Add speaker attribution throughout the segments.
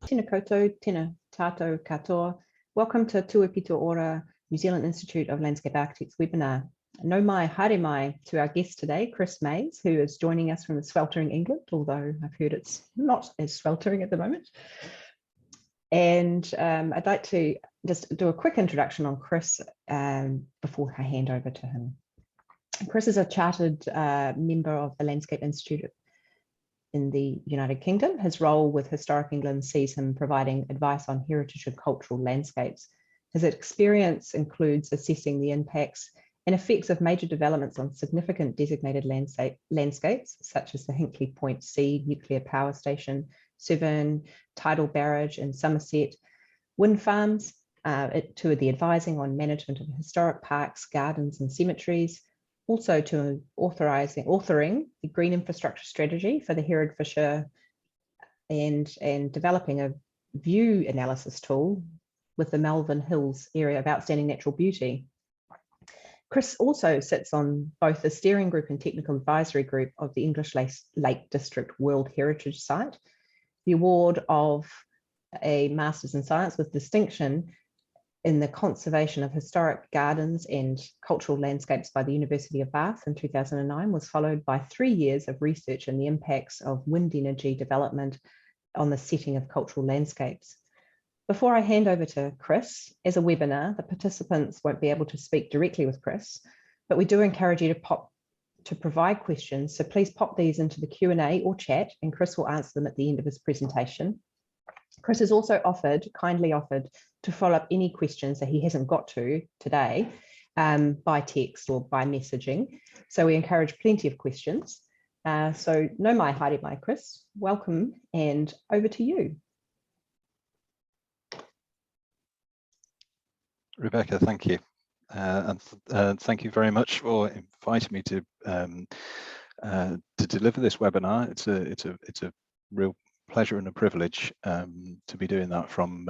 Speaker 1: Tēnā koutou, tēnā tātou katoa. Welcome to Tuapito Ora, New Zealand Institute of Landscape Architects webinar. No mai, haere mai to our guest today, Chris Mays, who is joining us from the sweltering England, although I've heard it's not as sweltering at the moment. And I'd like to just do a quick introduction on Chris before I hand over to him. Chris is a chartered member of the Landscape Institute in the United Kingdom. His role with Historic England sees him providing advice on heritage and cultural landscapes. His experience includes assessing the impacts and effects of major developments on significant designated landscapes, such as the Hinkley Point C nuclear power station, Severn, Tidal Barrage in Somerset, wind farms, to the advising on management of historic parks, gardens and cemeteries, also to authoring the green infrastructure strategy for the Herefordshire and developing a view analysis tool with the Malvern Hills area of outstanding natural beauty. Chris also sits on both the steering group and technical advisory group of the English Lake District World Heritage Site, the award of a Masters in Science with distinction in the conservation of historic gardens and cultural landscapes by the University of Bath in 2009 was followed by 3 years of research in the impacts of wind energy development on the setting of cultural landscapes. Before I hand over to Chris, as a webinar, the participants won't be able to speak directly with Chris, but we do encourage you to provide questions. So please pop these into the Q&A or chat, and Chris will answer them at the end of his presentation. Chris has also kindly offered to follow up any questions that he hasn't got to today by text or by messaging. So we encourage plenty of questions. So no mai, haere mai, Chris. Welcome, and over to you.
Speaker 2: Rebecca, thank you. And thank you very much for inviting me to deliver this webinar. It's a real pleasure and a privilege to be doing that from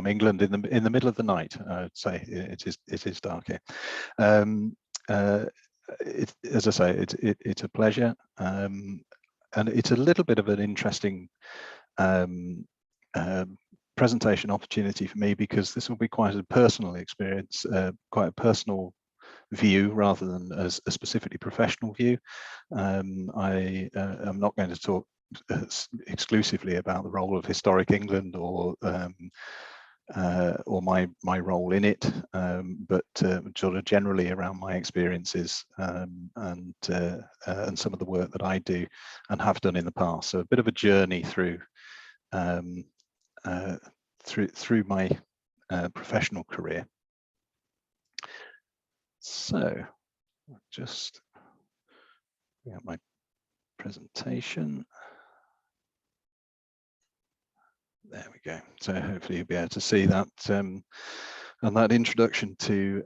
Speaker 2: England in the middle of the night. I'd say it is dark here. As I say, it's a pleasure, and it's a little bit of an interesting presentation opportunity for me, because this will be quite a personal experience, quite a personal view rather than as a specifically professional view. I am not going to talk exclusively about the role of Historic England or my role in it, but sort of generally around my experiences and some of the work that I do and have done in the past. So a bit of a journey through through my professional career. So just bring up my presentation. There we go. So hopefully you'll be able to see that and that introduction to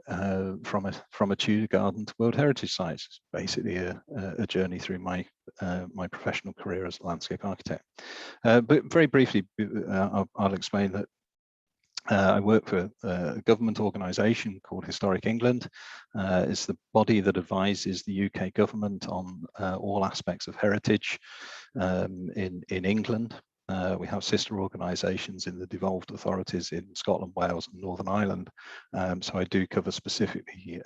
Speaker 2: from a Tudor garden to World Heritage Site. It's basically a journey through my my professional career as a landscape architect. But very briefly, I'll explain that I work for a government organisation called Historic England. It's the body that advises the UK government on all aspects of heritage in England. We have sister organisations in the devolved authorities in Scotland, Wales and Northern Ireland. So I do cover specifically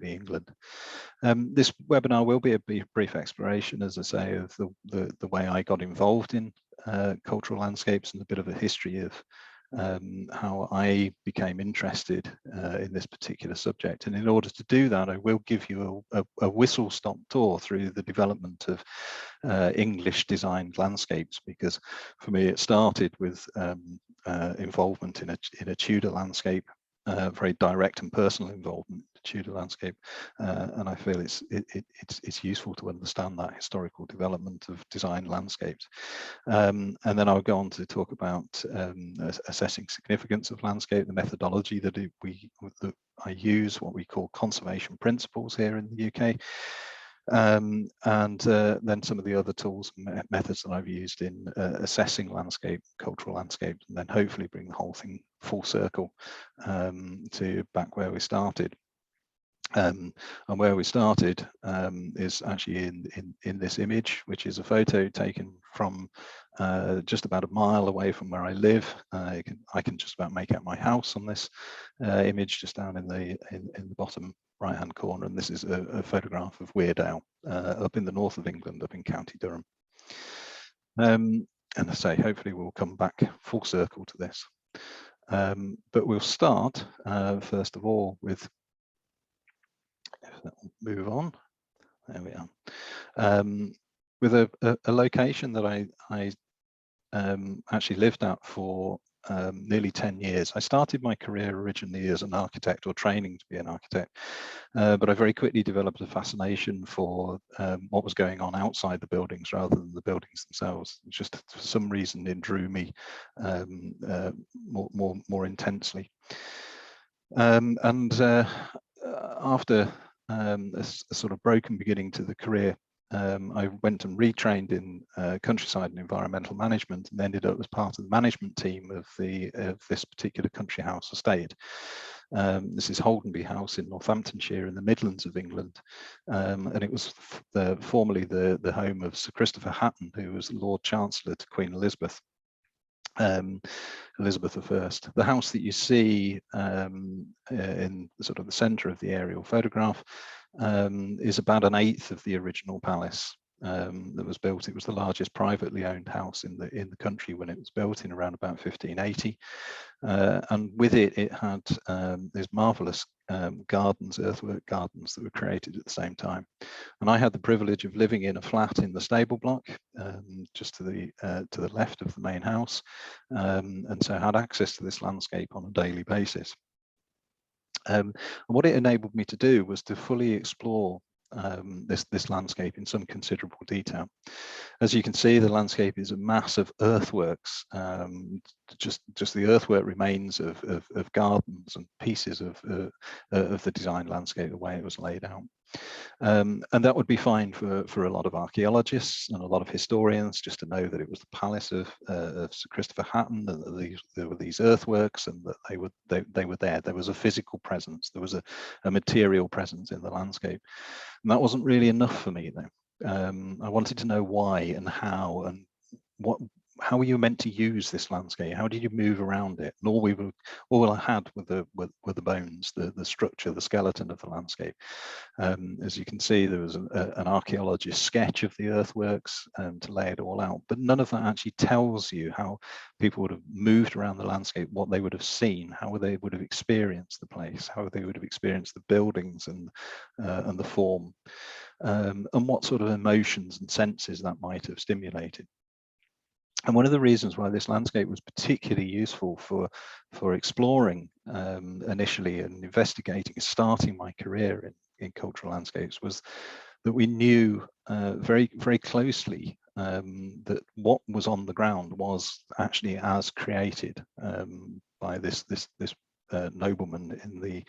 Speaker 2: England. This webinar will be a brief exploration, as I say, of the way I got involved in cultural landscapes and a bit of a history of how I became interested in this particular subject. And in order to do that, I will give you a whistle-stop tour through the development of English designed landscapes, because for me it started with involvement in a Tudor landscape, very direct and personal involvement in the Tudor landscape, and I feel it's useful to understand that historical development of designed landscapes. And then I'll go on to talk about assessing significance of landscape, the methodology that I use, what we call conservation principles here in the UK. And then some of the other tools and methods that I've used in assessing landscape, cultural landscapes, and then hopefully bring the whole thing full circle to back where we started. And where we started is actually in this image, which is a photo taken from just about a mile away from where I live. I can just about make out my house on this image, just down in the bottom right-hand corner. And this is a photograph of Weardale, up in the north of England, up in County Durham. And I say, hopefully we'll come back full circle to this. But we'll start first of all with, if that will move on, there we are, with a location that I actually lived at for nearly 10 years. I started my career originally as an architect, or training to be an architect, but I very quickly developed a fascination for what was going on outside the buildings rather than the buildings themselves. Just for some reason it drew me more intensely. After a sort of broken beginning to the career, I went and retrained in countryside and environmental management, and ended up as part of the management team of this particular country house estate. This is Holdenby House in Northamptonshire in the Midlands of England, and it was formerly the home of Sir Christopher Hatton, who was Lord Chancellor to Queen Elizabeth. Elizabeth I. The house that you see in sort of the centre of the aerial photograph is about 1/8 of the original palace that was built. It was the largest privately owned house in the country when it was built in around about 1580, and with it had these marvellous gardens, earthwork gardens, that were created at the same time. And I had the privilege of living in a flat in the stable block, just to the left of the main house, and so I had access to this landscape on a daily basis. And what it enabled me to do was to fully explore this landscape in some considerable detail. As you can see, the landscape is a mass of earthworks, just the earthwork remains of gardens and pieces of the design landscape, the way it was laid out. And that would be fine for a lot of archaeologists and a lot of historians, just to know that it was the palace of Sir Christopher Hatton, that there were these earthworks, and that they were there. There was a physical presence, there was a material presence in the landscape. And that wasn't really enough for me, though. I wanted to know why and how, and how were you meant to use this landscape? How did you move around it? And all I had were the bones, the structure, the skeleton of the landscape. As you can see, there was an archaeologist's sketch of the earthworks to lay it all out, but none of that actually tells you how people would have moved around the landscape, what they would have seen, how they would have experienced the place, how they would have experienced the buildings and the form, and what sort of emotions and senses that might have stimulated. And one of the reasons why this landscape was particularly useful for exploring initially and investigating, starting my career in cultural landscapes, was that we knew very, very closely that what was on the ground was actually as created by this nobleman in the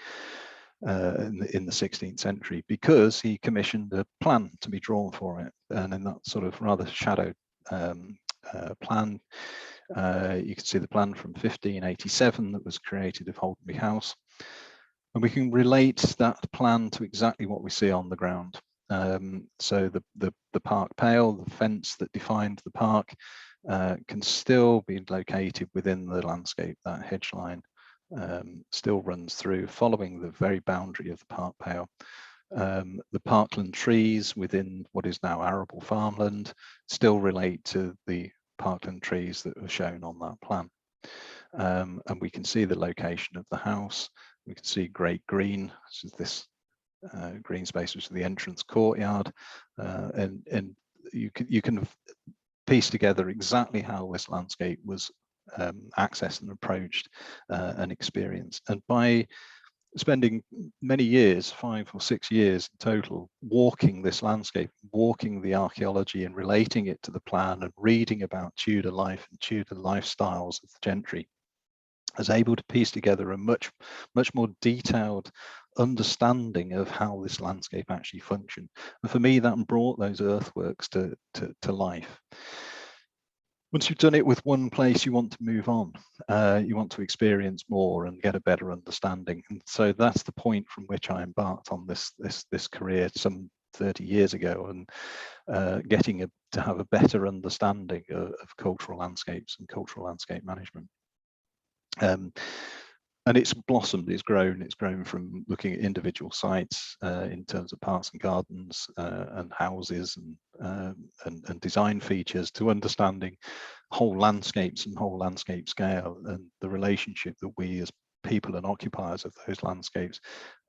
Speaker 2: 16th century, because he commissioned a plan to be drawn for it. And in that sort of rather shadowed plan, you can see the plan from 1587 that was created of Holdenby House, and we can relate that plan to exactly what we see on the ground. So the park pale, the fence that defined the park, can still be located within the landscape. That hedge line still runs through, following the very boundary of the park pale. The parkland trees within what is now arable farmland still relate to the parkland trees that were shown on that plan. And we can see the location of the house. We can see great green, this green space, which is the entrance courtyard, and you can piece together exactly how this landscape was accessed and approached and experienced. And by spending many years, 5 or 6 years in total, walking this landscape, walking the archaeology and relating it to the plan, and reading about Tudor life and Tudor lifestyles of the gentry, I was able to piece together a much more detailed understanding of how this landscape actually functioned. And for me, that brought those earthworks to life. Once you've done it with one place, you want to move on. You want to experience more and get a better understanding. And so that's the point from which I embarked on this career some 30 years ago, and getting to have a better understanding of cultural landscapes and cultural landscape management. And it's blossomed, it's grown from looking at individual sites in terms of parks and gardens and houses and design features, to understanding whole landscapes and whole landscape scale, and the relationship that we as people and occupiers of those landscapes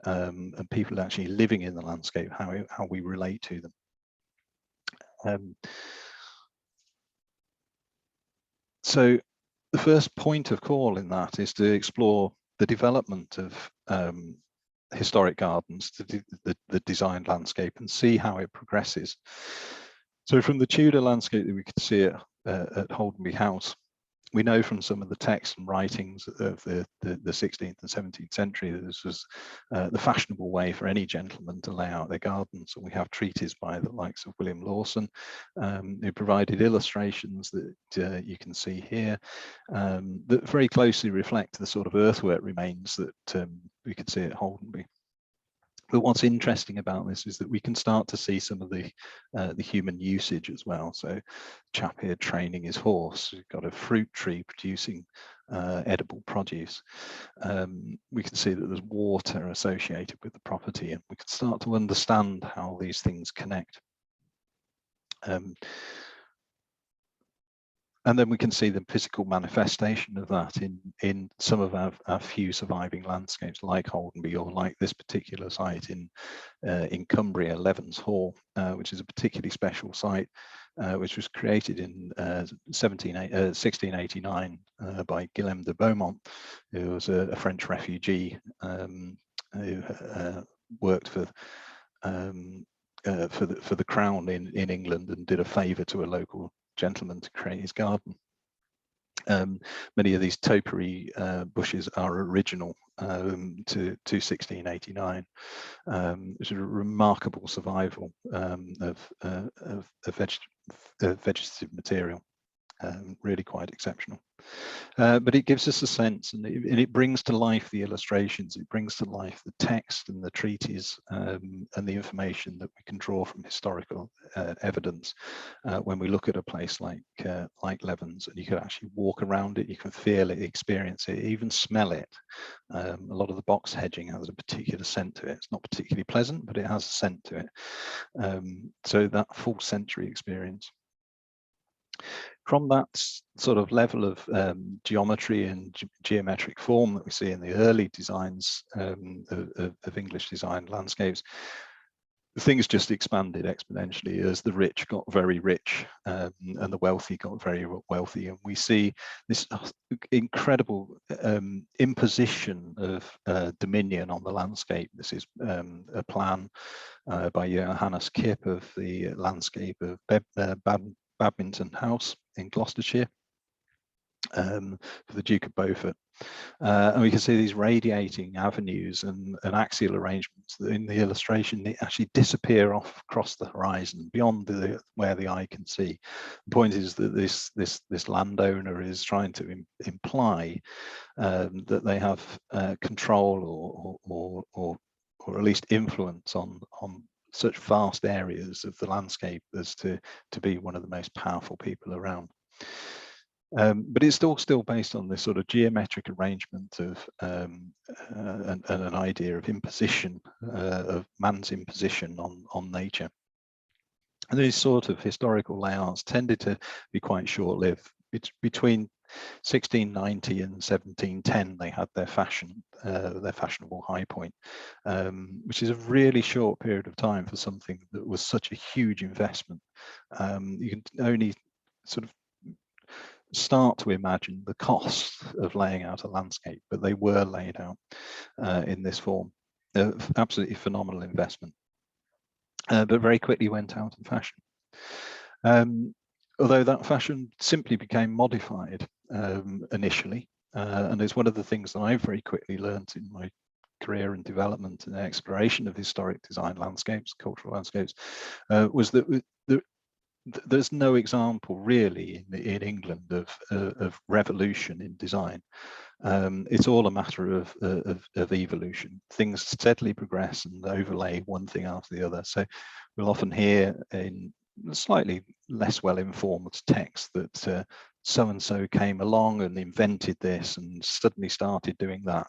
Speaker 2: and people actually living in the landscape, how we relate to them. So the first point of call in that is to explore the development of historic gardens, the designed landscape, and see how it progresses. So from the Tudor landscape that we could see at Holdenby House, we know from some of the texts and writings of the 16th and 17th century that this was the fashionable way for any gentleman to lay out their gardens. And we have treatises by the likes of William Lawson, who provided illustrations that you can see here, that very closely reflect the sort of earthwork remains that we could see at Holdenby. But what's interesting about this is that we can start to see some of the human usage as well. So, chap here training his horse. We've got a fruit tree producing edible produce. We can see that there's water associated with the property, and we can start to understand how these things connect. And then we can see the physical manifestation of that in some of our few surviving landscapes, like Holdenby, or like this particular site in Cumbria, Levens Hall, which is a particularly special site, which was created in 1689 by Guillaume de Beaumont, who was a French refugee who worked for the Crown in England, and did a favour to a local gentleman to create his garden. Many of these topiary bushes are original to 1689, which is a remarkable survival of vegetative material, really quite exceptional. But it gives us a sense, and it brings to life the illustrations, it brings to life the text and the treatise and the information that we can draw from historical evidence when we look at a place like Levens, and you can actually walk around it, you can feel it, experience it, even smell it. A lot of the box hedging has a particular scent to it. It's not particularly pleasant, but it has a scent to it. So that full sensory experience. From that sort of level of geometry and geometric form that we see in the early designs of English designed landscapes, things just expanded exponentially as the rich got very rich and the wealthy got very wealthy. And we see this incredible imposition of dominion on the landscape. This is a plan by Johannes Kipp of the landscape of Badminton House in Gloucestershire for the Duke of Beaufort. And we can see these radiating avenues and axial arrangements that in the illustration, they actually disappear off across the horizon beyond where the eye can see. The point is that this landowner is trying to imply that they have control or at least influence on such vast areas of the landscape as to be one of the most powerful people around. But it's still based on this sort of geometric arrangement of and an idea of imposition, of man's imposition on nature. And these sort of historical layouts tended to be quite short-lived. It's between 1690 and 1710 they had their fashionable high point, which is a really short period of time for something that was such a huge investment. You can only sort of start to imagine the cost of laying out a landscape, but they were laid out in this form. Absolutely phenomenal investment, but very quickly went out of fashion. Although that fashion simply became modified initially, and it's one of the things that I very quickly learned in my career and development and exploration of historic design landscapes, cultural landscapes, was that there's no example really in England of revolution in design. It's all a matter of evolution. Things steadily progress and overlay one thing after the other. So we'll often hear in slightly less well-informed text that so-and-so came along and invented this and suddenly started doing that.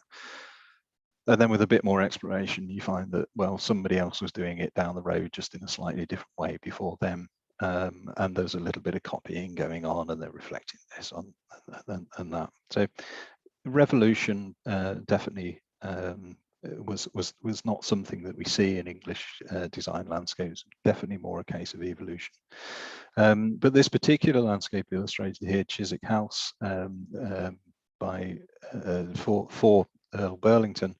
Speaker 2: And then with a bit more exploration, you find that, well, somebody else was doing it down the road just in a slightly different way before them. And there's a little bit of copying going on, and they're reflecting this on and that. So revolution definitely was not something that we see in English design landscapes. Definitely more a case of evolution. But this particular landscape illustrated here, Chiswick House, by for Earl Burlington,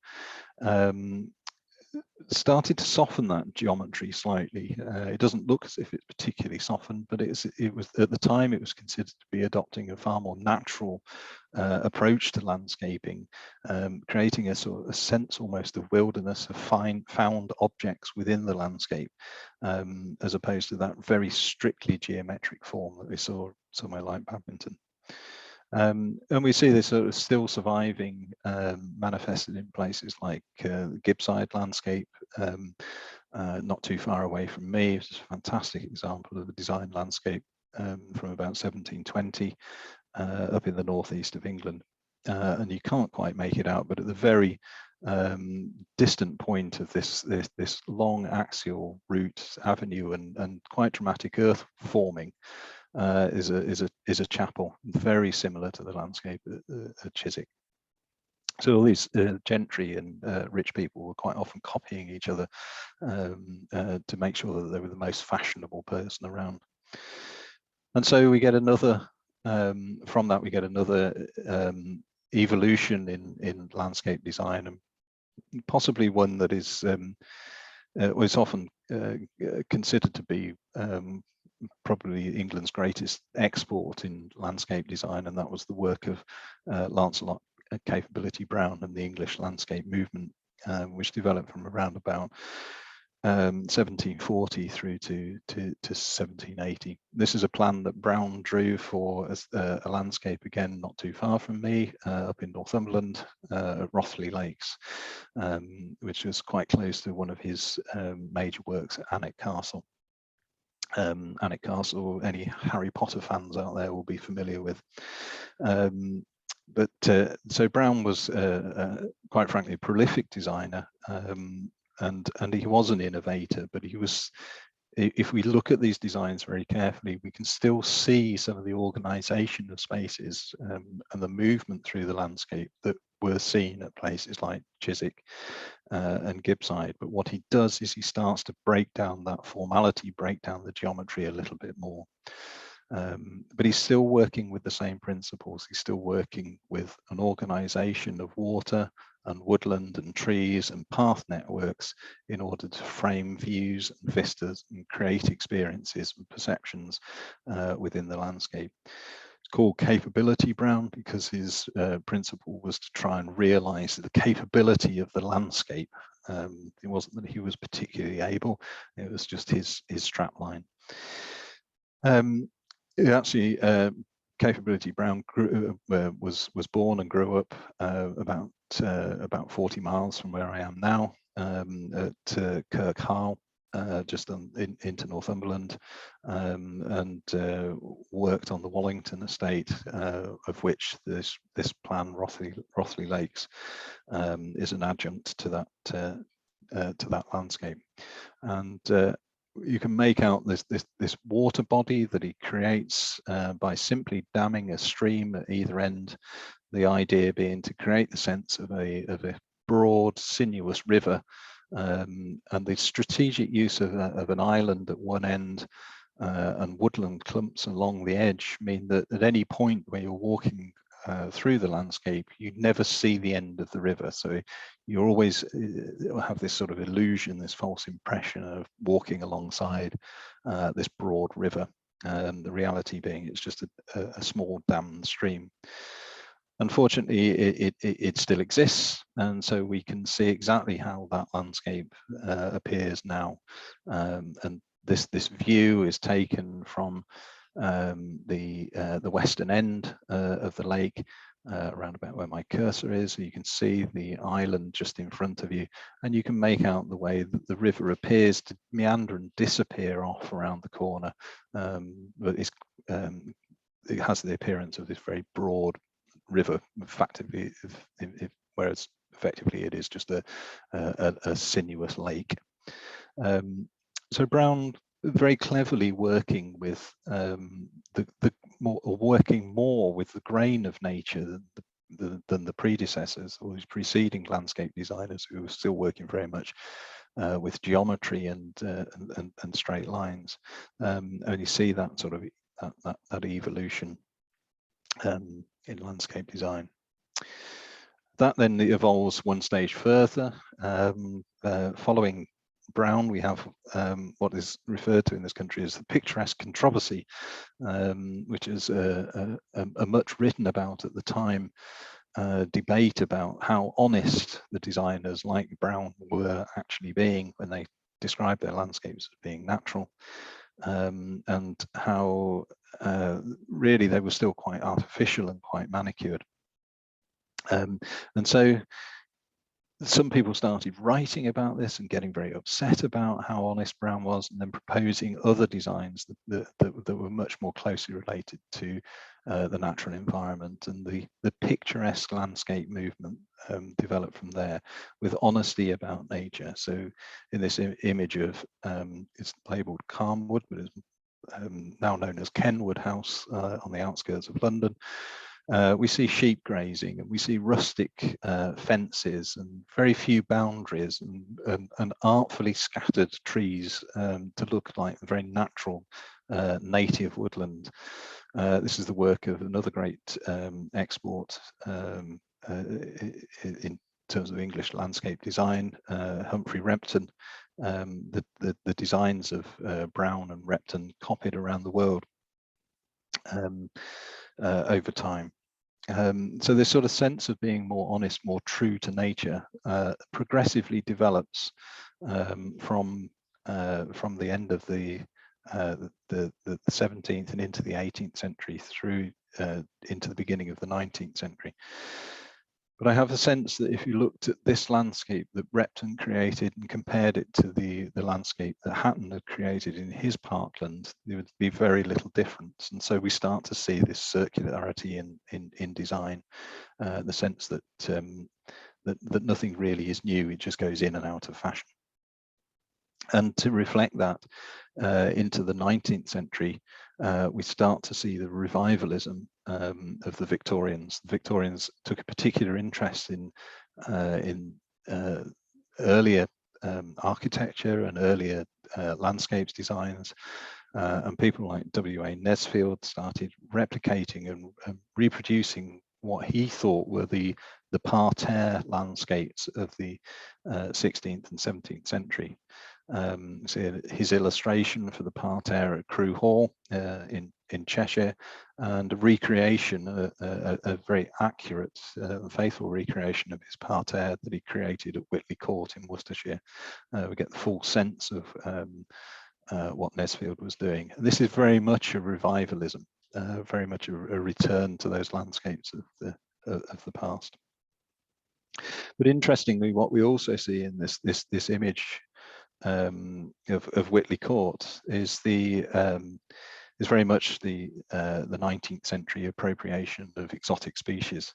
Speaker 2: started to soften that geometry slightly. It doesn't look as if it's particularly softened, but it was at the time it was considered to be adopting a far more natural approach to landscaping, creating a sort of a sense almost of wilderness, of found objects within the landscape, as opposed to that very strictly geometric form that we saw somewhere like Badminton. And we see this sort of still surviving, manifested in places like the Gibbside landscape, not too far away from me. It's a fantastic example of a design landscape from about 1720 up in the northeast of England. And you can't quite make it out, but at the very distant point of this long axial route avenue and quite dramatic earth forming, is a chapel very similar to the landscape at Chiswick. So all these gentry and rich people were quite often copying each other to make sure that they were the most fashionable person around. And so we get another, from that we get another evolution in landscape design, and possibly one that is was often considered to be probably England's greatest export in landscape design, and that was the work of Lancelot Capability Brown and the English landscape movement, which developed from around about 1740 through to 1780. This is a plan that Brown drew for a landscape, again not too far from me, up in Northumberland, at Rothley Lakes, which was quite close to one of his major works at Alnwick Castle. Alnwick Castle, any Harry Potter fans out there will be familiar with. So Brown was quite frankly a prolific designer, and he was an innovator, but he was, if we look at these designs very carefully, we can still see some of the organization of spaces and the movement through the landscape that were seen at places like Chiswick and Gibbside. But what he does is he starts to break down that formality, break down the geometry a little bit more. But he's still working with the same principles. He's still working with an organization of water and woodland and trees and path networks in order to frame views and vistas and create experiences and perceptions within the landscape. It's called Capability Brown because his principle was to try and realize the capability of the landscape. It wasn't that he was particularly able, it was just his strapline. Actually, Capability Brown was born and grew up about 40 miles from where I am now, at Kirk Harle, just into Northumberland, and worked on the Wallington estate, of which this plan, Rothley Lakes, is an adjunct to that landscape. And you can make out this water body that he creates by simply damming a stream at either end. The idea being to create the sense of a broad, sinuous river, and the strategic use of an island at one end and woodland clumps along the edge mean that at any point where you're walking through the landscape, you never see the end of the river. So you always have this sort of illusion, this false impression of walking alongside this broad river. The reality being it's just a small dammed stream. Unfortunately, it still exists, and so we can see exactly how that landscape appears now. And this view is taken from the western end of the lake, around about where my cursor is. So you can see the island just in front of you, and you can make out the way that the river appears to meander and disappear off around the corner, but it has the appearance of this very broad river, effectively, whereas effectively it is just a sinuous lake. So Brown very cleverly working with working more with the grain of nature than the predecessors or his preceding landscape designers, who were still working very much with geometry and straight lines. And you see that sort of that evolution in landscape design. That then evolves one stage further. Following Brown, we have what is referred to in this country as the picturesque controversy, which is a much written about at the time debate about how honest the designers like Brown were actually being when they described their landscapes as being natural, and how really they were still quite artificial and quite manicured. And so some people started writing about this and getting very upset about how honest Brown was, and then proposing other designs that were much more closely related to the natural environment. And the picturesque landscape movement developed from there, with honesty about nature. So in this image of, it's labelled Calmwood, but it's now known as Kenwood House on the outskirts of London. We see sheep grazing, and we see rustic fences and very few boundaries, and artfully scattered trees to look like a very natural native woodland. This is the work of another great export in terms of English landscape design, Humphrey Repton. The designs of Brown and Repton copied around the world over time. So this sort of sense of being more honest, more true to nature, progressively develops from the end of the 17th and into the 18th century through into the beginning of the 19th century. But I have a sense that if you looked at this landscape that Repton created and compared it to the landscape that Hatton had created in his parkland, there would be very little difference. And so we start to see this circularity in design, the sense that that nothing really is new; it just goes in and out of fashion. And to reflect that into the 19th century, we start to see the revivalism of the Victorians. The Victorians took a particular interest in earlier architecture and earlier landscapes designs, and people like W.A. Nesfield started replicating and reproducing what he thought were the parterre landscapes of the 16th and 17th century. So his illustration for the parterre at Crewe Hall in Cheshire, and a recreation, a very accurate and faithful recreation of his parterre that he created at Whitley Court in Worcestershire. We get the full sense of what Nesfield was doing. And this is very much a revivalism, very much a return to those landscapes of the past. But interestingly, what we also see in this image of Whitley Court is very much the 19th century appropriation of exotic species.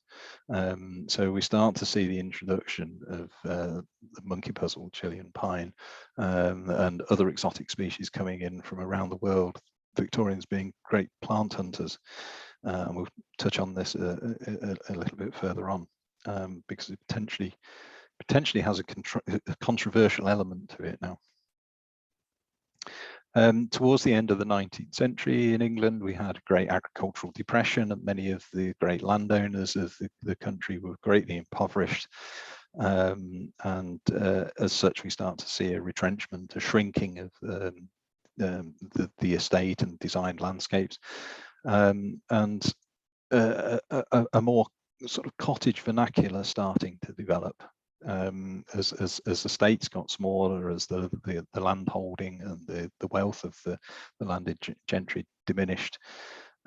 Speaker 2: So we start to see the introduction of the monkey puzzle, Chilean pine, and other exotic species coming in from around the world, Victorians being great plant hunters. And we'll touch on this a little bit further on, because it potentially has a controversial element to it now. Towards the end of the 19th century in England, we had a great agricultural depression, and many of the great landowners of the country were greatly impoverished. And as such, we start to see a retrenchment, a shrinking of the estate and designed landscapes, and a more sort of cottage vernacular starting to develop. as the states got smaller, as the land holding and the wealth of the landed gentry diminished,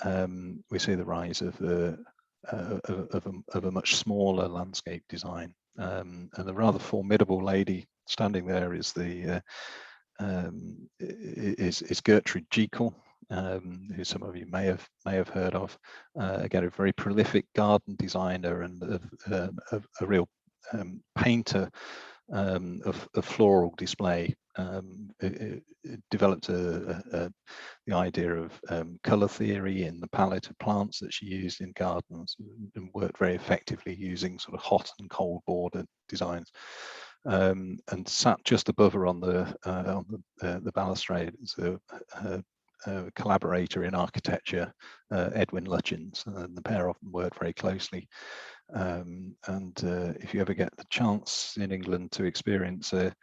Speaker 2: we see the rise of a much smaller landscape design. And the rather formidable lady standing there is Gertrude Jekyll, who some of you may have heard of. Again, a very prolific garden designer and a real painter of floral display. It developed the idea of colour theory in the palette of plants that she used in gardens, and worked very effectively using sort of hot and cold border designs. And sat just above her on the balustrade is a collaborator in architecture, Edwin Lutyens, and the pair often worked very closely. If you ever get the chance in England to experience a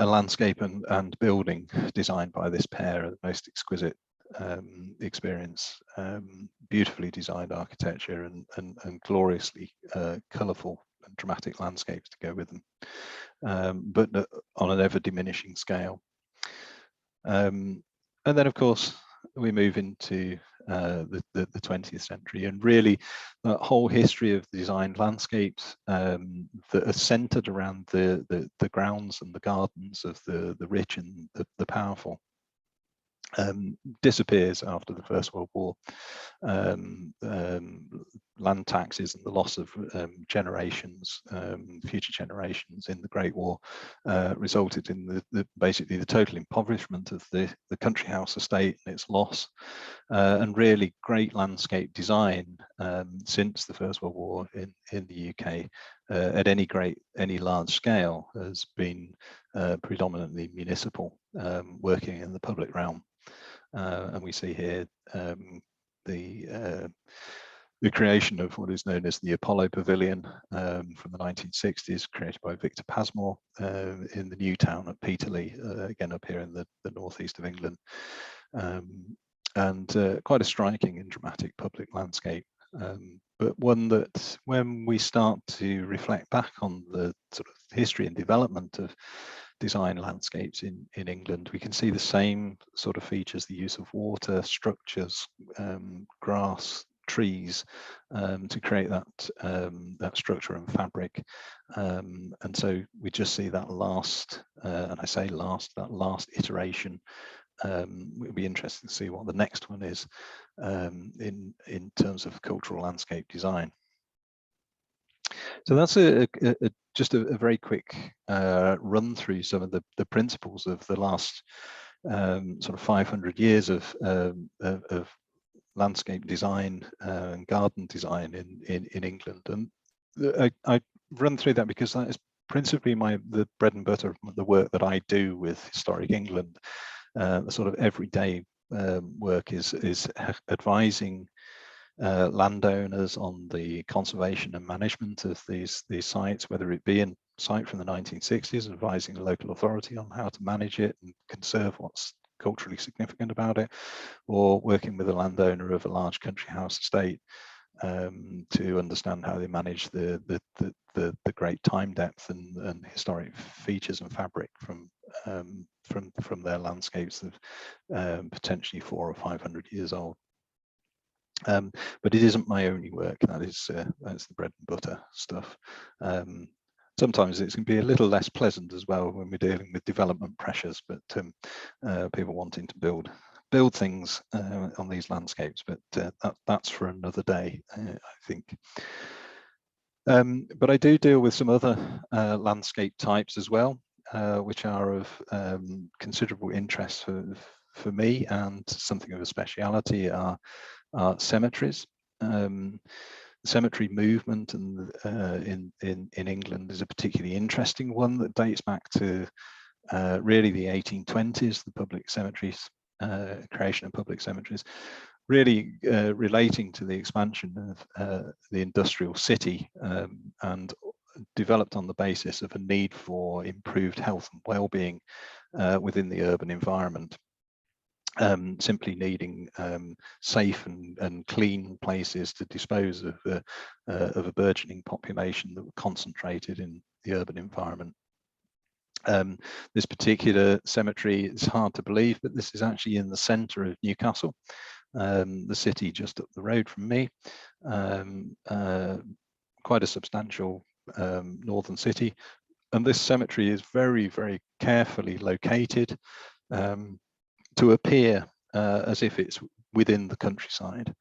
Speaker 2: landscape and building designed by this pair, the most exquisite experience. Beautifully designed architecture and gloriously colourful and dramatic landscapes to go with them, but on an ever diminishing scale. And then, of course, we move into the 20th century, and really that whole history of designed landscapes that are centered around the grounds and the gardens of the rich and the powerful disappears after the First World War. Land taxes and the loss of generations, future generations in the Great War, resulted in basically the total impoverishment of the country house estate and its loss. And really great landscape design since the First World War in the UK at any large scale has been predominantly municipal, working in the public realm. And we see here the creation of what is known as the Apollo Pavilion from the 1960s, created by Victor Pasmore in the new town at Peterlee, again up here in the northeast of England. And quite a striking and dramatic public landscape, but one that, when we start to reflect back on the sort of history and development of design landscapes in England, we can see the same sort of features: the use of water, structures, grass, trees, to create that structure and fabric. And so we just see that last, and I say last, that last iteration. We'll be interested to see what the next one is in terms of cultural landscape design. So that's just a very quick run through some of the principles of the last sort of 500 years of landscape design and garden design in England. And I run through that because that is principally the bread and butter of the work that I do with Historic England. The sort of everyday work is advising landowners on the conservation and management of these sites, whether it be a site from the 1960s, advising the local authority on how to manage it and conserve what's culturally significant about it, or working with a landowner of a large country house estate to understand how they manage the great time depth and historic features and fabric from their landscapes of potentially 400 or 500 years old. But it isn't my only work. That's the bread and butter stuff. Sometimes it can be a little less pleasant as well when we're dealing with development pressures, but people wanting to build things on these landscapes. But that's for another day, I think. But I do deal with some other landscape types as well, which are of considerable interest for me, and something of a speciality are cemeteries. Cemetery movement in England is a particularly interesting one that dates back to really the 1820s, the public cemeteries, creation of public cemeteries, really relating to the expansion of the industrial city, and developed on the basis of a need for improved health and well-being within the urban environment. simply needing safe and clean places to dispose of a burgeoning population that were concentrated in the urban environment. This particular cemetery is hard to believe, but this is actually in the centre of Newcastle, the city just up the road from me. Quite a substantial northern city, and this cemetery is very, very carefully located to appear as if it's within the countryside,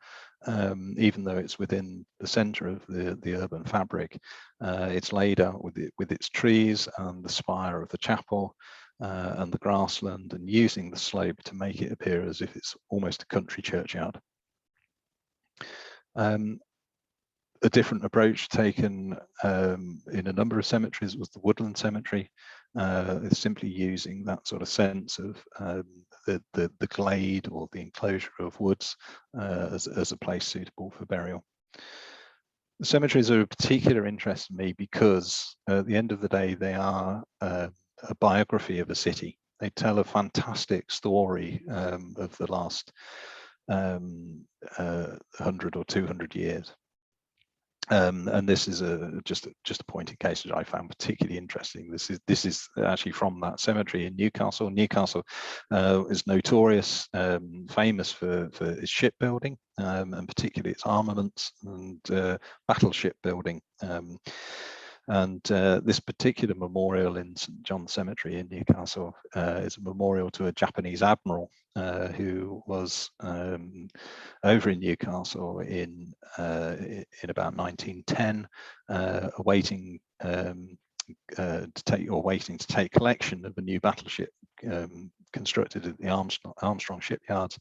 Speaker 2: even though it's within the centre of the urban fabric. It's laid out with its trees and the spire of the chapel and the grassland, and using the slope to make it appear as if it's almost a country churchyard. A different approach taken in a number of cemeteries was the woodland cemetery, simply using that sort of sense of the glade or the enclosure of woods as a place suitable for burial. The cemeteries are of particular interest to me because at the end of the day, they are a biography of a city. They tell a fantastic story of the last 100 or 200 years. And this is just a point in case that I found particularly interesting. This is actually from that cemetery in Newcastle. Newcastle is notorious, famous for its shipbuilding, and particularly its armaments and battleship building. And this particular memorial in St. John's Cemetery in Newcastle is a memorial to a Japanese admiral who was over in Newcastle in about 1910, waiting to take collection of a new battleship constructed at the Armstrong shipyards,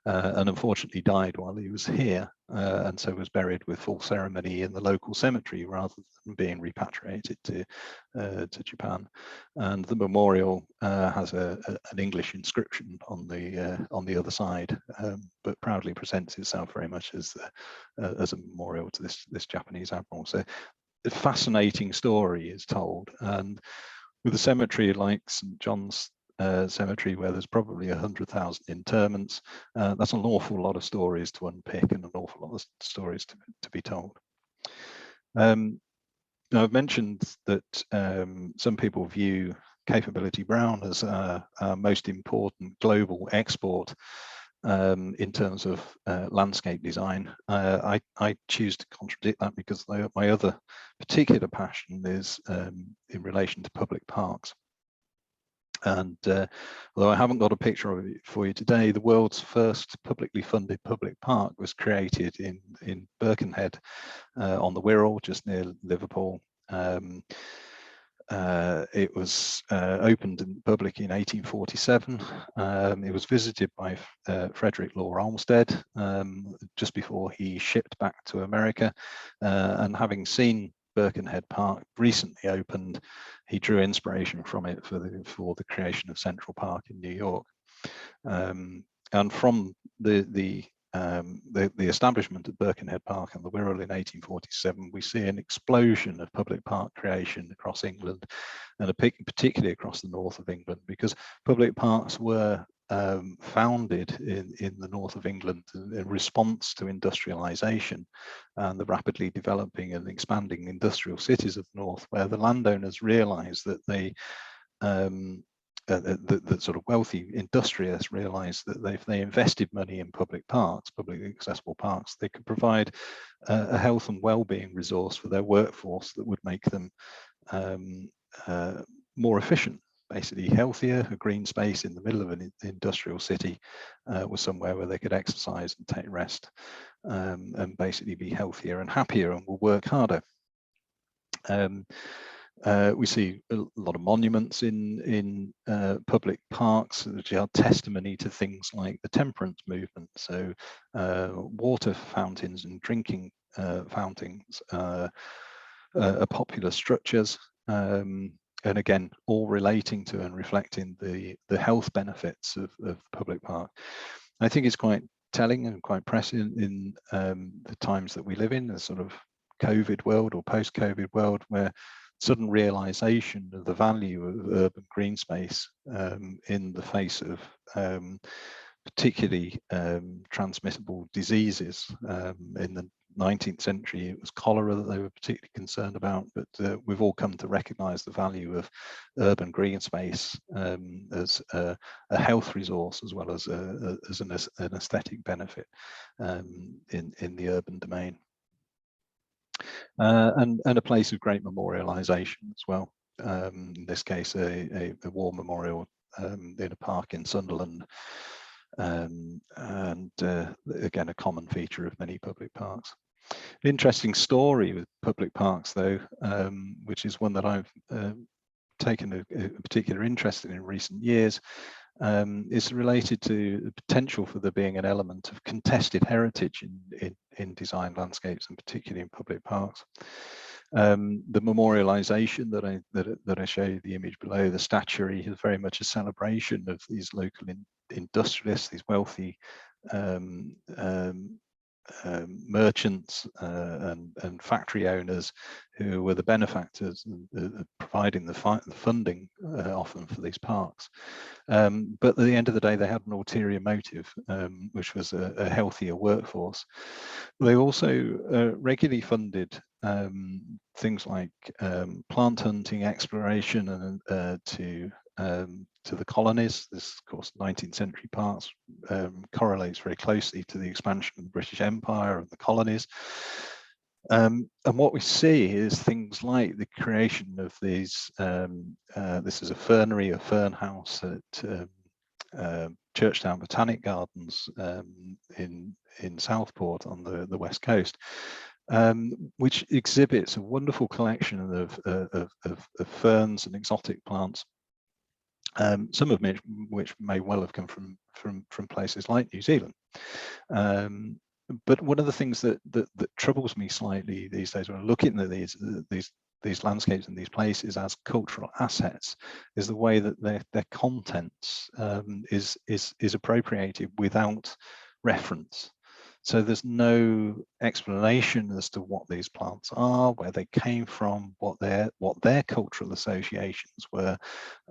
Speaker 2: and unfortunately died while he was here, and so was buried with full ceremony in the local cemetery rather than being repatriated to Japan. And the memorial has an English inscription on the other side, but proudly presents itself very much as a memorial to this Japanese admiral. So a fascinating story is told, and with a cemetery like St. John's Cemetery, where there's probably 100,000 interments, that's an awful lot of stories to unpick and an awful lot of stories to be told. Now, I've mentioned that some people view Capability Brown as our most important global export in terms of landscape design. I choose to contradict that because my other particular passion is in relation to public parks. And although I haven't got a picture of it for you today, the world's first publicly funded public park was created in Birkenhead on the Wirral, just near Liverpool. It was opened in public in 1847. It was visited by Frederick Law Olmsted just before he shipped back to America, and having seen Birkenhead Park recently opened, he drew inspiration from it for the creation of Central Park in New York. And from the establishment of Birkenhead Park and the Wirral in 1847, we see an explosion of public park creation across England, and particularly across the north of England, because public parks were founded in the north of England in response to industrialization and the rapidly developing and expanding industrial cities of the north, where the landowners realized that that sort of wealthy industrialists realized that if they invested money in public parks, publicly accessible parks, they could provide a health and well-being resource for their workforce that would make them more efficient. Basically healthier. A green space in the middle of an industrial city was somewhere where they could exercise and take rest, and basically be healthier and happier and will work harder. We see a lot of monuments in public parks which are testimony to things like the temperance movement. So water fountains and drinking fountains are popular structures. And again, all relating to and reflecting the health benefits of the public park. I think it's quite telling and quite prescient in the times that we live in, a sort of COVID world or post-COVID world, where sudden realization of the value of urban green space in the face of particularly transmissible diseases. In the 19th century, it was cholera that they were particularly concerned about, but we've all come to recognise the value of urban green space as a health resource, as well as an aesthetic benefit in the urban domain. And a place of great memorialisation as well. In this case, a war memorial in a park in Sunderland, and again, a common feature of many public parks. An interesting story with public parks, though, which is one that I've taken a particular interest in recent years, is related to the potential for there being an element of contested heritage in design landscapes, and particularly in public parks. The memorialization that I show you the image below, the statuary, is very much a celebration of these local industrialists, these wealthy merchants and factory owners who were the benefactors, providing the funding often for these parks. But at the end of the day, they had an ulterior motive, which was a healthier workforce. They also regularly funded things like plant hunting, exploration, and to the colonies. This, of course, 19th century parks correlates very closely to the expansion of the British Empire and the colonies. And what we see is things like the creation of these, this is a fernery, a fern house at Churchtown Botanic Gardens in Southport on the west coast, which exhibits a wonderful collection of ferns and exotic plants, some of which may well have come from places like New Zealand. But one of the things that troubles me slightly these days when I'm looking at these landscapes and these places as cultural assets is the way that their contents is appropriated without reference. So there's no explanation as to what these plants are, where they came from, what their cultural associations were,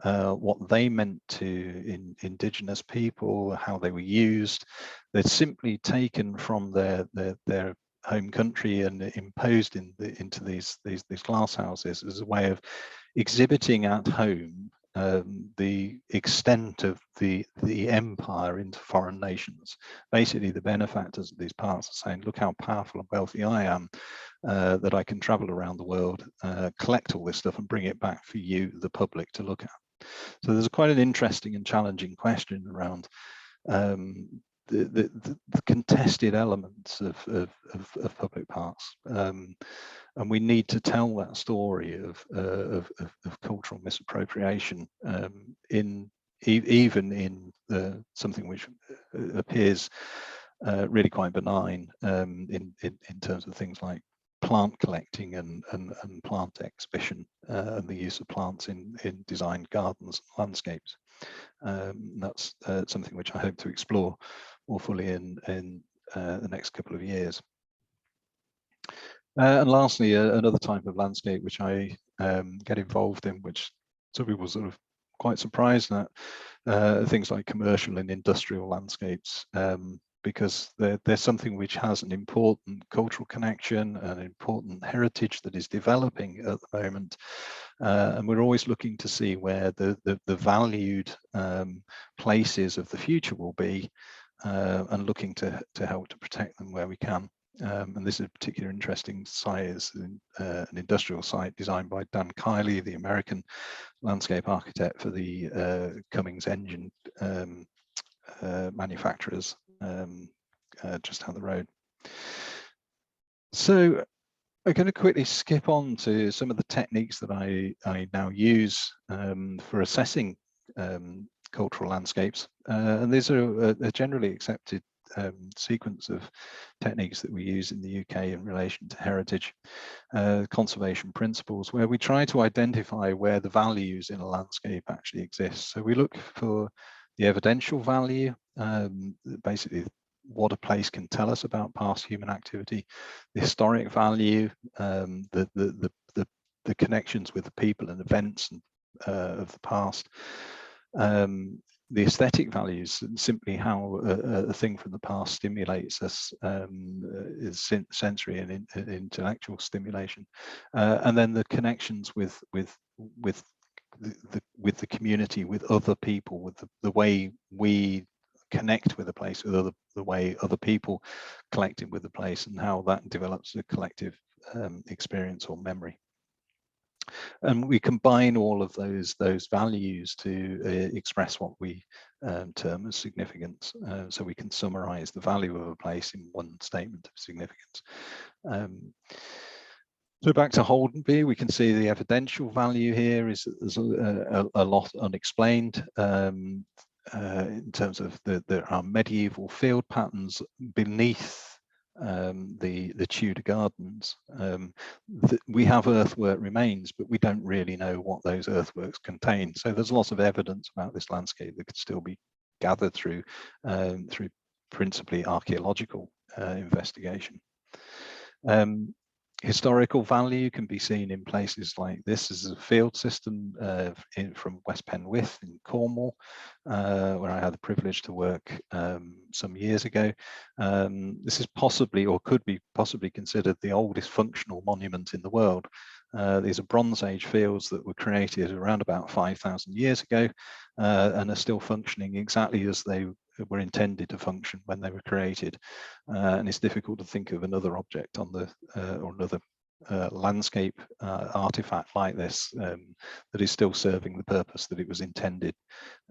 Speaker 2: what they meant to indigenous people, how they were used. They're simply taken from their home country and imposed into these glass houses as a way of exhibiting at home the extent of the empire into foreign nations. Basically, the benefactors of these parks are saying, look how powerful and wealthy I am, that I can travel around the world, collect all this stuff and bring it back for you, the public, to look at. So there's quite an interesting and challenging question around the contested elements of public parks. And we need to tell that story of cultural misappropriation even in something which appears really quite benign in terms of things like plant collecting and plant exhibition and the use of plants in designed gardens and landscapes. That's something which I hope to explore more fully in the next couple of years. And lastly, another type of landscape which I get involved in, which some people sort of quite surprised at, things like commercial and industrial landscapes, because they're something which has an important cultural connection, an important heritage that is developing at the moment. And we're always looking to see where the valued places of the future will be, and looking to help to protect them where we can. And this is a particularly interesting site, is an industrial site designed by Dan Kiley, the American landscape architect for the Cummins engine manufacturers, just down the road. So I'm going to quickly skip on to some of the techniques that I now use for assessing cultural landscapes, and these are a generally accepted sequence of techniques that we use in the UK in relation to heritage conservation principles, where we try to identify where the values in a landscape actually exist. So we look for the evidential value, basically what a place can tell us about past human activity, the historic value, the connections with the people and events of the past, the aesthetic values, simply how a thing from the past stimulates us, is sensory and intellectual stimulation, and then the connections with the community, with other people, with the way we connect with a place, with the way other people collected with the place, and how that develops a collective experience or memory. And we combine all of those values to express what we term as significance. So we can summarize the value of a place in one statement of significance. So back to Holdenby, we can see the evidential value here is that there's a lot unexplained in terms of there are medieval field patterns beneath the Tudor gardens. We have earthwork remains, but we don't really know what those earthworks contain. So there's lots of evidence about this landscape that could still be gathered through principally archaeological investigation. Historical value can be seen in places like this. This is a field system from West Penwith in Cornwall, where I had the privilege to work some years ago. This is possibly, or could be possibly, considered the oldest functional monument in the world. These are Bronze Age fields that were created around about 5,000 years ago and are still functioning exactly as they were intended to function when they were created, and it's difficult to think of another object on the or another landscape artifact like this that is still serving the purpose that it was intended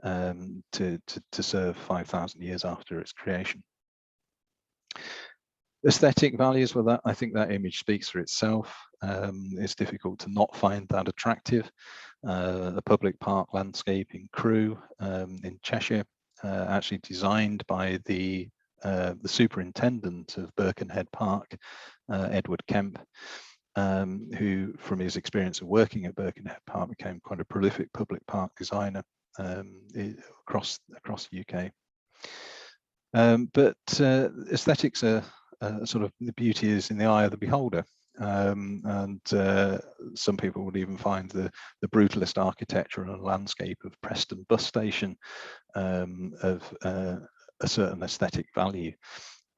Speaker 2: to serve 5,000 years after its creation. Aesthetic values, well, I think that image speaks for itself. It's difficult to not find that attractive. A public park landscape in Crewe in Cheshire, actually designed by the superintendent of Birkenhead Park, Edward Kemp, who, from his experience of working at Birkenhead Park, became quite a prolific public park designer across the UK. But aesthetics are sort of, the beauty is in the eye of the beholder. And some people would even find the brutalist architecture and landscape of Preston bus station of a certain aesthetic value.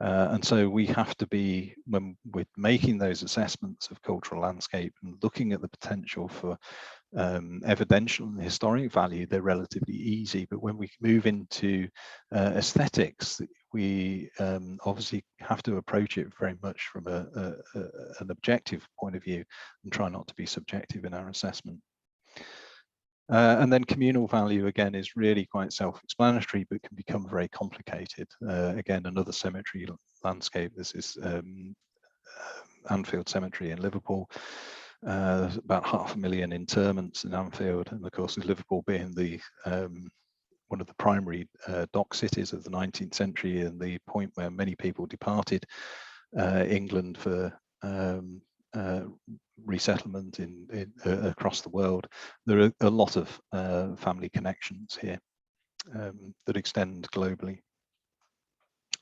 Speaker 2: And so we have to be, when we're making those assessments of cultural landscape and looking at the potential for evidential and historic value, they're relatively easy. But when we move into aesthetics, we obviously have to approach it very much from an objective point of view and try not to be subjective in our assessment. And then communal value, again, is really quite self-explanatory, but can become very complicated. Again, another cemetery landscape. This is Anfield Cemetery in Liverpool. About 500,000 interments in Anfield, and of course, with Liverpool being the one of the primary dock cities of the 19th century, and the point where many people departed England for resettlement across the world. There are a lot of family connections here that extend globally.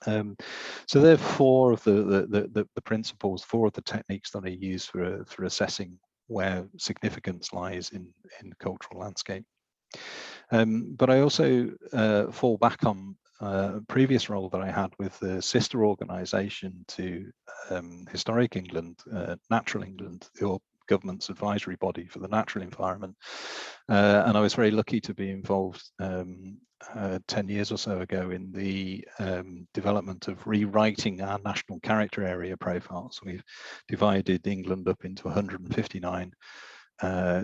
Speaker 2: So there are four of the principles, four of the techniques that I use for assessing where significance lies in cultural landscape. But I also fall back on a previous role that I had with the sister organisation to Historic England, Natural England, the government's advisory body for the natural environment. And I was very lucky to be involved 10 years or so ago in the development of rewriting our national character area profiles. We've divided England up into 159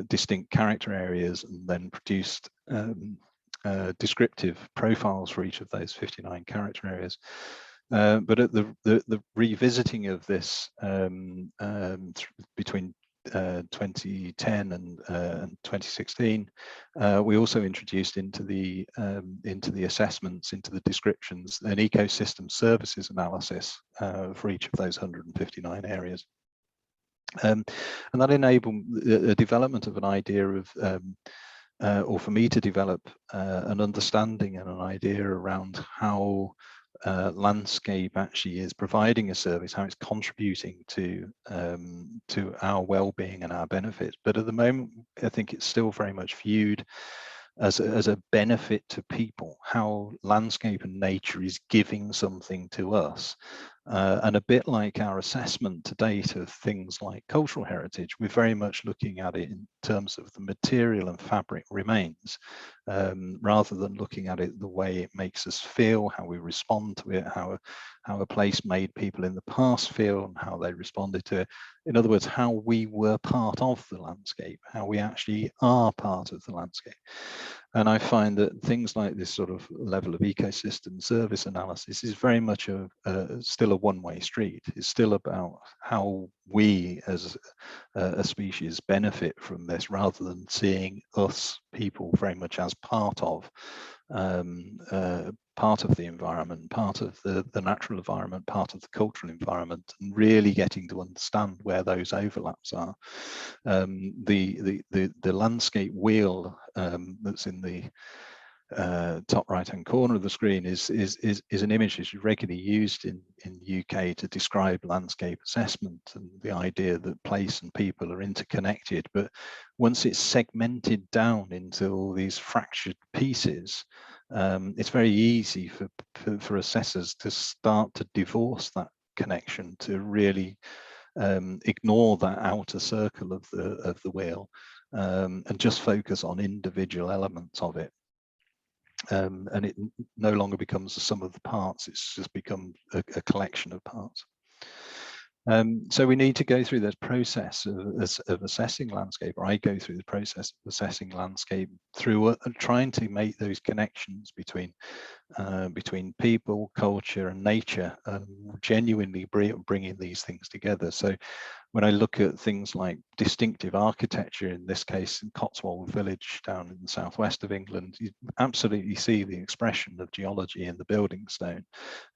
Speaker 2: distinct character areas, and then produced descriptive profiles for each of those 59 character areas. But at the revisiting of this between 2010 and 2016, we also introduced into the assessments, into the descriptions, an ecosystem services analysis for each of those 159 areas. And that enabled the development of an idea of, or for me to develop an understanding and an idea around how landscape actually is providing a service, how it's contributing to our well-being and our benefits. But at the moment, I think it's still very much viewed as a benefit to people, how landscape and nature is giving something to us. And a bit like our assessment to date of things like cultural heritage, we're very much looking at it in terms of the material and fabric remains, rather than looking at it the way it makes us feel, how we respond to it, how a place made people in the past feel and how they responded to it. In other words, how we were part of the landscape, how we actually are part of the landscape. And I find that things like this sort of level of ecosystem service analysis is very much still a one-way street. It's still about how we as a species benefit from this, rather than seeing us people very much as part of the environment, part of the natural environment, part of the cultural environment, and really getting to understand where those overlaps are. The landscape wheel that's in the top right hand corner of the screen is an image that's regularly used in the UK to describe landscape assessment, and the idea that place and people are interconnected. But once it's segmented down into all these fractured pieces, it's very easy for assessors to start to divorce that connection, to really ignore that outer circle of the wheel, and just focus on individual elements of it. And it no longer becomes the sum of the parts, it's just become a collection of parts. So we need to go through this process of assessing landscape, or I go through the process of assessing landscape through trying to make those connections between people, culture and nature, genuinely bringing these things together. So when I look at things like distinctive architecture, in this case in Cotswold Village down in the southwest of England, you absolutely see the expression of geology in the building stone,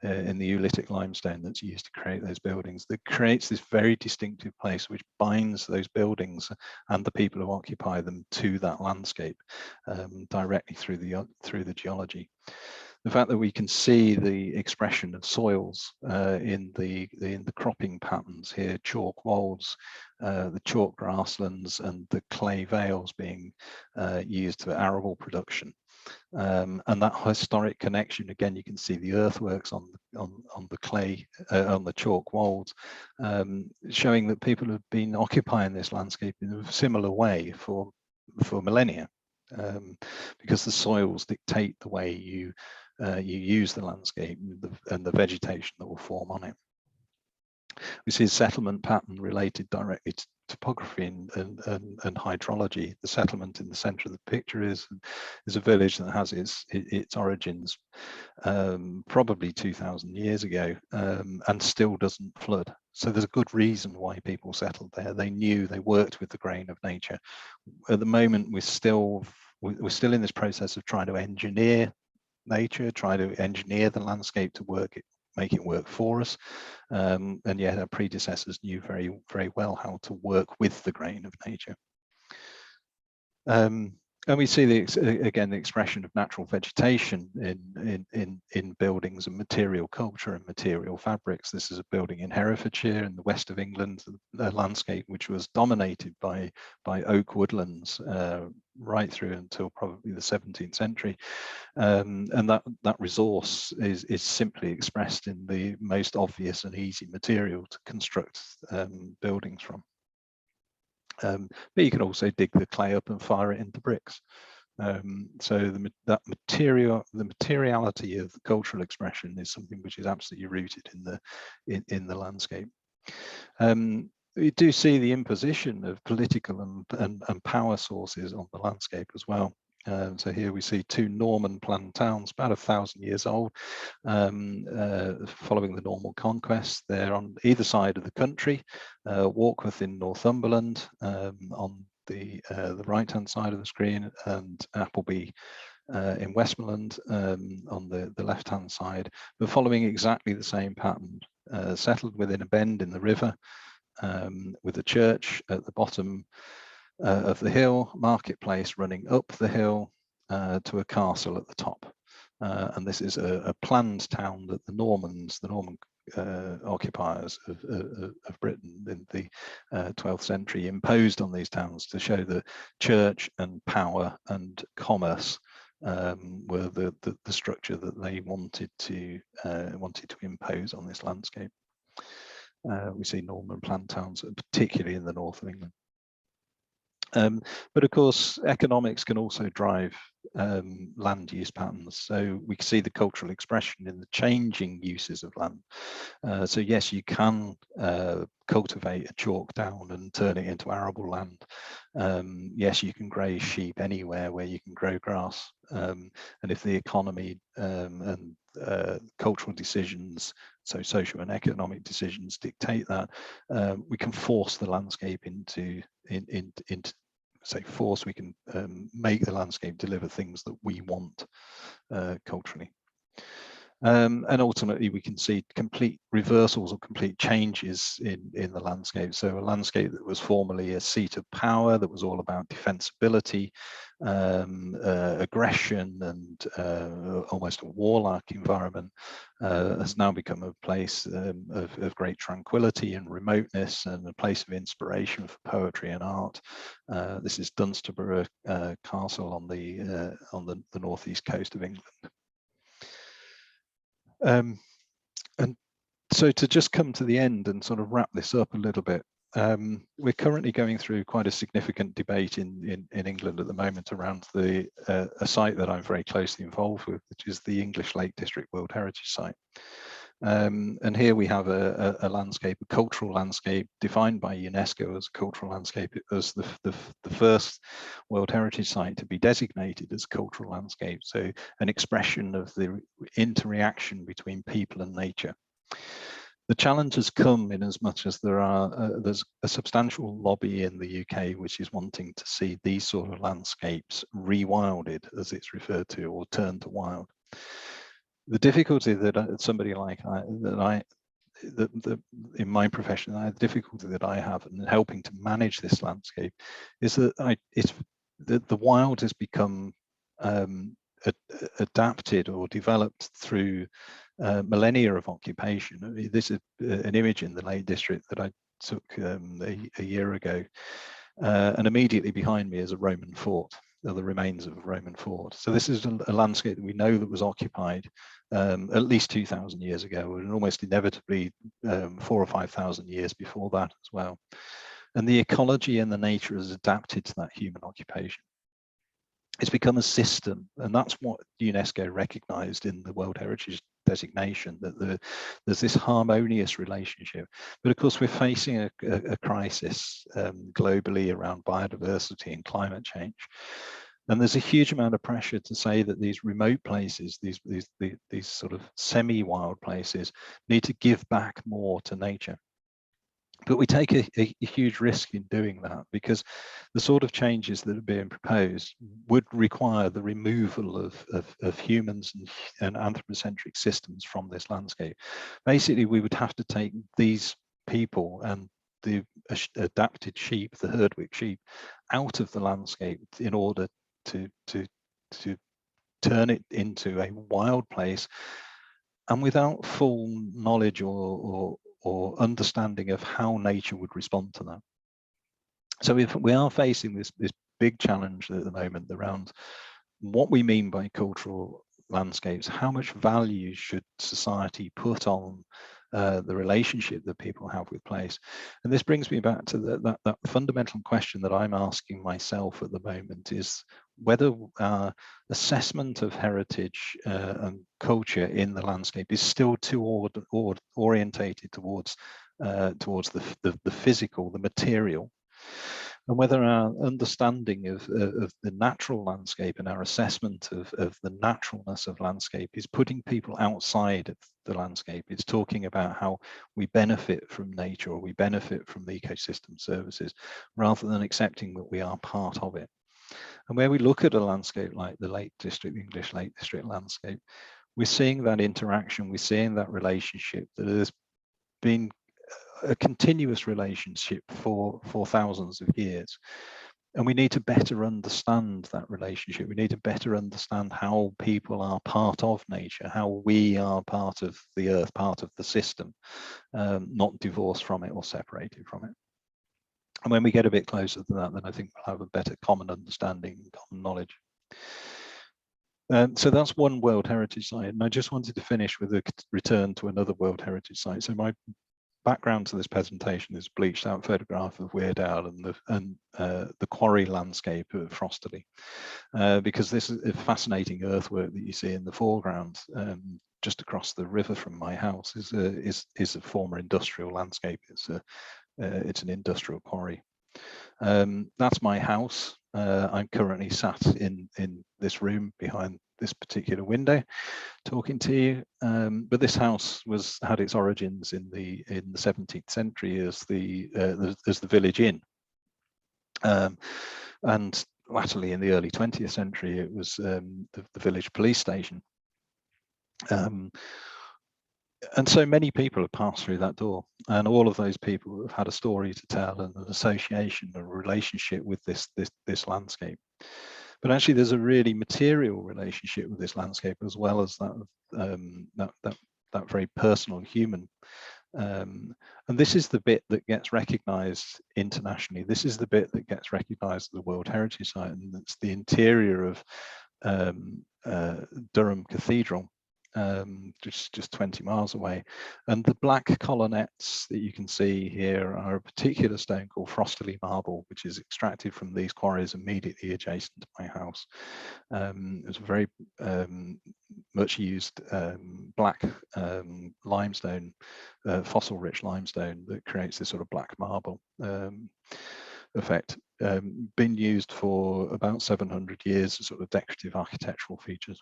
Speaker 2: in the Oolitic limestone that's used to create those buildings, that creates this very distinctive place which binds those buildings and the people who occupy them to that landscape, directly through the geology. The fact that we can see the expression of soils in the cropping patterns here, chalk wolds, the chalk grasslands and the clay vales being used for arable production. And that historic connection, again, you can see the earthworks on the clay, on the chalk wolds, showing that people have been occupying this landscape in a similar way for millennia, because the soils dictate the way you use the landscape and the vegetation that will form on it. We see a settlement pattern related directly to topography and hydrology. The settlement in the center of the picture is a village that has its origins probably 2,000 years ago, and still doesn't flood. So there's a good reason why people settled there. They knew, they worked with the grain of nature. At the moment, we're still in this process of trying to engineer nature, try to engineer the landscape to make it work for us, and yet our predecessors knew very, very well how to work with the grain of nature. And we see again the expression of natural vegetation in buildings and material culture and material fabrics. This is a building in Herefordshire in the west of England, a landscape which was dominated by oak woodlands right through until probably the 17th century. And that resource is simply expressed in the most obvious and easy material to construct buildings from. But you can also dig the clay up and fire it into bricks. So the materiality of the cultural expression is something which is absolutely rooted in the landscape. We do see the imposition of political and power sources on the landscape as well. So here we see two Norman planned towns, about 1,000 years old, following the Norman conquest. They're on either side of the country. Warkworth in Northumberland on the right-hand side of the screen, and Appleby in Westmoreland on the left-hand side, but following exactly the same pattern, settled within a bend in the river, with a church at the bottom of the hill, marketplace running up the hill to a castle at the top. And this is a planned town that the Norman occupiers of Britain in the 12th century imposed on these towns to show that church and power and commerce were the structure that they wanted to impose on this landscape. We see Norman plan towns, particularly in the north of England. But of course, economics can also drive land use patterns. So we can see the cultural expression in the changing uses of land. So yes, you can cultivate a chalk down and turn it into arable land. Yes, you can graze sheep anywhere where you can grow grass. And if the economy and cultural decisions, so social and economic decisions, dictate that, we can force the landscape into we can make the landscape deliver things that we want culturally. And ultimately, we can see complete reversals or complete changes in the landscape. So a landscape that was formerly a seat of power, that was all about defensibility, aggression, and almost a warlike environment, has now become a place of great tranquility and remoteness, and a place of inspiration for poetry and art. This is Dunstable Castle on the northeast coast of England. And so to just come to the end and sort of wrap this up a little bit, we're currently going through quite a significant debate in England at the moment around a site that I'm very closely involved with, which is the English Lake District World Heritage Site. And here we have a landscape, a cultural landscape defined by UNESCO as a cultural landscape, as the first World Heritage Site to be designated as a cultural landscape. So an expression of the interaction between people and nature. The challenge has come in as much as there's a substantial lobby in the UK which is wanting to see these sort of landscapes rewilded, as it's referred to, or turned to wild. The difficulty that somebody like in my profession, the difficulty that I have in helping to manage this landscape is that the wild has become adapted or developed through millennia of occupation. I mean, this is an image in the Lake District that I took a year ago, and immediately behind me is a Roman fort, the remains of a Roman fort. So this is a landscape that we know that was occupied at least 2,000 years ago, and almost inevitably 4,000 or 5,000 years before that as well. And the ecology and the nature has adapted to that human occupation. It's become a system, and that's what UNESCO recognized in the World Heritage designation, that there's this harmonious relationship. But of course, we're facing a crisis globally around biodiversity and climate change. And there's a huge amount of pressure to say that these remote places, these sort of semi-wild places, need to give back more to nature. But we take a huge risk in doing that, because the sort of changes that are being proposed would require the removal of humans and anthropocentric systems from this landscape. Basically, we would have to take these people and the adapted sheep, the Herdwick sheep, out of the landscape in order to turn it into a wild place, and without full knowledge or understanding of how nature would respond to that. So if we are facing this big challenge at the moment around what we mean by cultural landscapes, how much value should society put on the relationship that people have with place? And this brings me back to that fundamental question that I'm asking myself at the moment, is whether our assessment of heritage and culture in the landscape is still too orientated towards the physical, the material, and whether our understanding of the natural landscape and our assessment of the naturalness of landscape is putting people outside of the landscape. It's talking about how we benefit from nature, or we benefit from the ecosystem services, rather than accepting that we are part of it. And where we look at a landscape like the Lake District, the English Lake District landscape, we're seeing that interaction, we're seeing that relationship that has been a continuous relationship for thousands of years. And we need to better understand that relationship. We need to better understand how people are part of nature, how we are part of the earth, part of the system, not divorced from it or separated from it. And when we get a bit closer to that, then I think we'll have a better common understanding, common knowledge. So that's one World Heritage Site. And I just wanted to finish with a return to another World Heritage Site. So my background to this presentation is bleached out photograph of Weird Owl and the quarry landscape of Frosterley, because this is a fascinating earthwork that you see in the foreground just across the river from my house is a former industrial landscape. It's an industrial quarry. That's my house. I'm currently sat in this room behind this particular window talking to you, but this house had its origins in the 17th century as the village inn, and latterly in the early 20th century it was the village police station. And so many people have passed through that door, and all of those people have had a story to tell and an association, a relationship with this landscape. But actually, there's a really material relationship with this landscape, as well as that very personal, human. And this is the bit that gets recognised internationally. This is the bit that gets recognised as the World Heritage Site, and it's the interior of Durham Cathedral. Just 20 miles away, and the black colonnettes that you can see here are a particular stone called Frosterley marble, which is extracted from these quarries immediately adjacent to my house. It's a very much used black limestone, fossil-rich limestone that creates this sort of black marble effect. Been used for about 700 years as sort of decorative architectural features.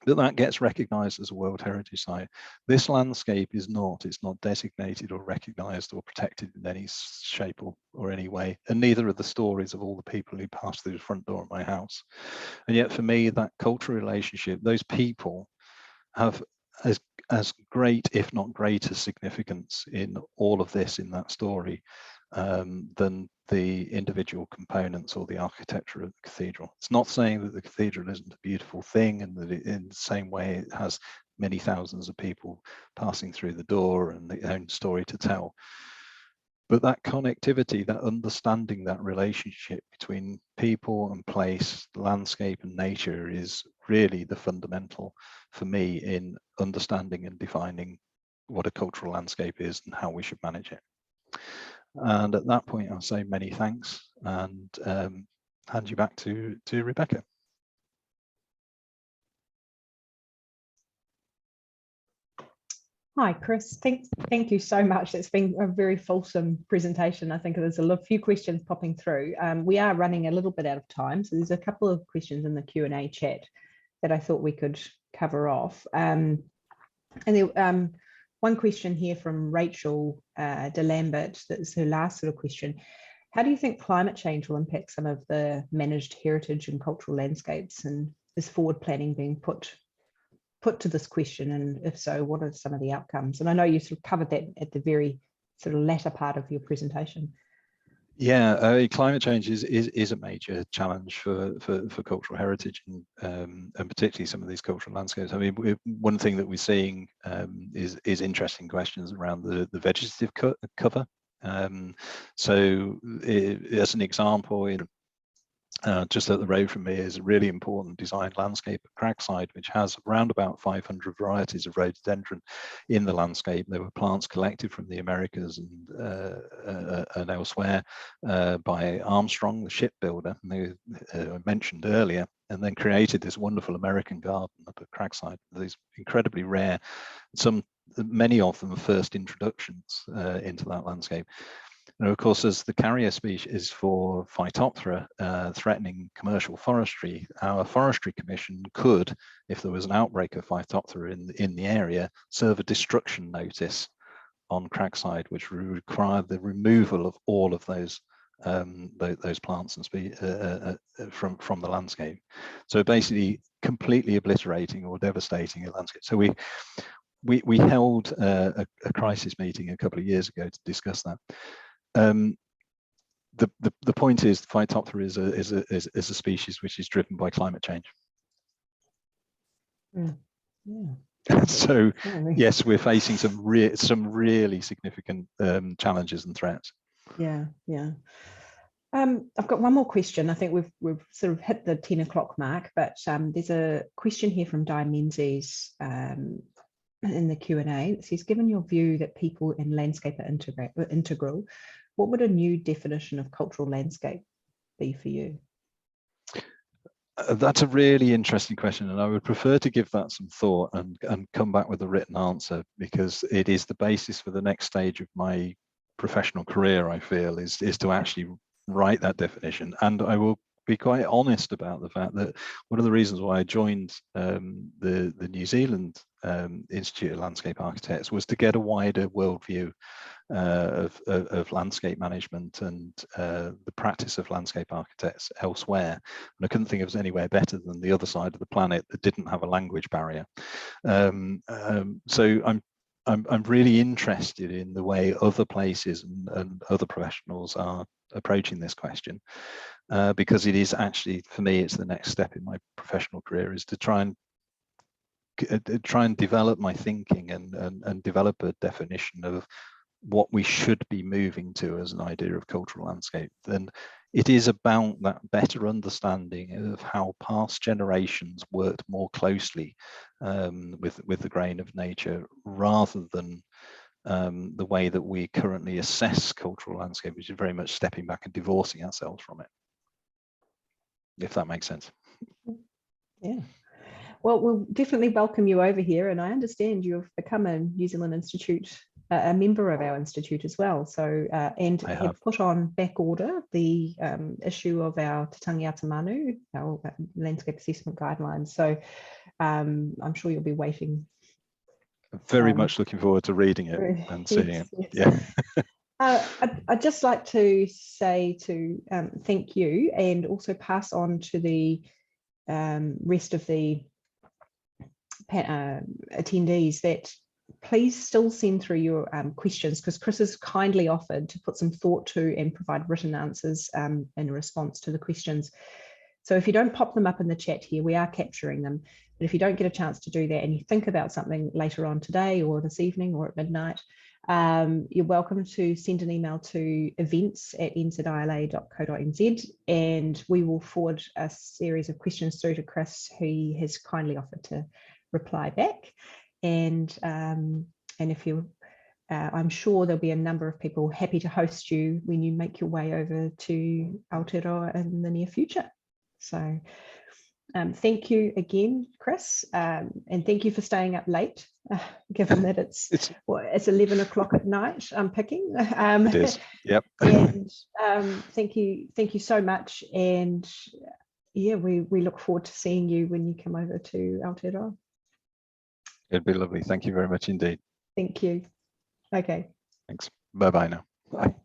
Speaker 2: That gets recognised as a World Heritage Site. This landscape is not, it's not designated or recognised or protected in any shape or any way, and neither are the stories of all the people who passed through the front door of my house. And yet for me, that cultural relationship, those people have as great, if not greater, significance in all of this, in that story, than the individual components or the architecture of the cathedral. It's not saying that the cathedral isn't a beautiful thing, and that in the same way it has many thousands of people passing through the door and their own story to tell. But that connectivity, that understanding, that relationship between people and place, landscape and nature is really the fundamental for me in understanding and defining what a cultural landscape is and how we should manage it. And at that point, I'll say many thanks and hand you back to Rebecca.
Speaker 1: Hi, Chris. Thank you so much. It's been a very fulsome presentation. I think there's a few questions popping through. We are running a little bit out of time, so there's a couple of questions in the Q&A chat that I thought we could cover off. And there, one question here from Rachel de Lambert, that's her last sort of question. How do you think climate change will impact some of the managed heritage and cultural landscapes, and is forward planning being put to this question, and if so, what are some of the outcomes? And I know you sort of covered that at the very sort of latter part of your presentation.
Speaker 2: Yeah, climate change is a major challenge for cultural heritage, and particularly some of these cultural landscapes. I mean, one thing that we're seeing is interesting questions around the vegetative cover. So as an example, just up the road from me is a really important designed landscape at Cragside, which has around about 500 varieties of rhododendron in the landscape. There were plants collected from the Americas and elsewhere by Armstrong, the shipbuilder, I mentioned earlier, and then created this wonderful American garden up at Cragside. These incredibly rare, many of them first introductions into that landscape. And of course, as the carrier species for Phytophthora threatening commercial forestry, our forestry commission could, if there was an outbreak of Phytophthora in the area, serve a destruction notice on Cragside, which would require the removal of all of those plants and species from the landscape. So basically, completely obliterating or devastating a landscape. So we held a crisis meeting a couple of years ago to discuss that. the point is, the Phytophthora is a species which is driven by climate change.
Speaker 1: Yeah.
Speaker 2: So yes, we're facing some really significant challenges and threats.
Speaker 1: Yeah. I've got one more question. I think we've sort of hit the 10 o'clock mark, but there's a question here from Di Menzies in the Q&A. It says, given your view that people in landscape are integral, what would a new definition of cultural landscape be for you?
Speaker 2: That's a really interesting question, and I would prefer to give that some thought and come back with a written answer, because it is the basis for the next stage of my professional career, I feel, is to actually write that definition. And I will be quite honest about the fact that one of the reasons why I joined the New Zealand Institute of Landscape Architects was to get a wider worldview of landscape management and the practice of landscape architects elsewhere. And I couldn't think of anywhere better than the other side of the planet that didn't have a language barrier. So I'm really interested in the way other places and other professionals are approaching this question, because it is actually, for me, it's the next step in my professional career, is to try and develop my thinking and develop a definition of what we should be moving to as an idea of cultural landscape. And it is about that better understanding of how past generations worked more closely with the grain of nature, rather than the way that we currently assess cultural landscape, which is very much stepping back and divorcing ourselves from it, if that makes sense.
Speaker 1: Yeah. Well, we'll definitely welcome you over here, and I understand you've become a New Zealand Institute, a member of our institute as well. So, and have put on back order the issue of our Te Tangiata Manu, our landscape assessment guidelines. So, I'm sure you'll be waiting.
Speaker 2: Very much looking forward to reading it and seeing it.
Speaker 1: Yes. Yeah. I'd just like to say thank you, and also pass on to the rest of the attendees that please still send through your questions, because Chris has kindly offered to put some thought to and provide written answers in response to the questions. So if you don't pop them up in the chat here, we are capturing them. But if you don't get a chance to do that and you think about something later on today or this evening or at midnight, you're welcome to send an email to events@nzila.co.nz, and we will forward a series of questions through to Chris, who he has kindly offered to reply back. And if you, I'm sure there'll be a number of people happy to host you when you make your way over to Aotearoa in the near future. So thank you again, Chris, and thank you for staying up late, given that it's 11 o'clock at night. Unpicking.
Speaker 2: It is. Yep.
Speaker 1: And thank you so much. And yeah, we look forward to seeing you when you come over to Aotearoa.
Speaker 2: It'd be lovely. Thank you very much indeed.
Speaker 1: Thank you. Okay.
Speaker 2: Thanks. Bye-bye now.
Speaker 1: Bye.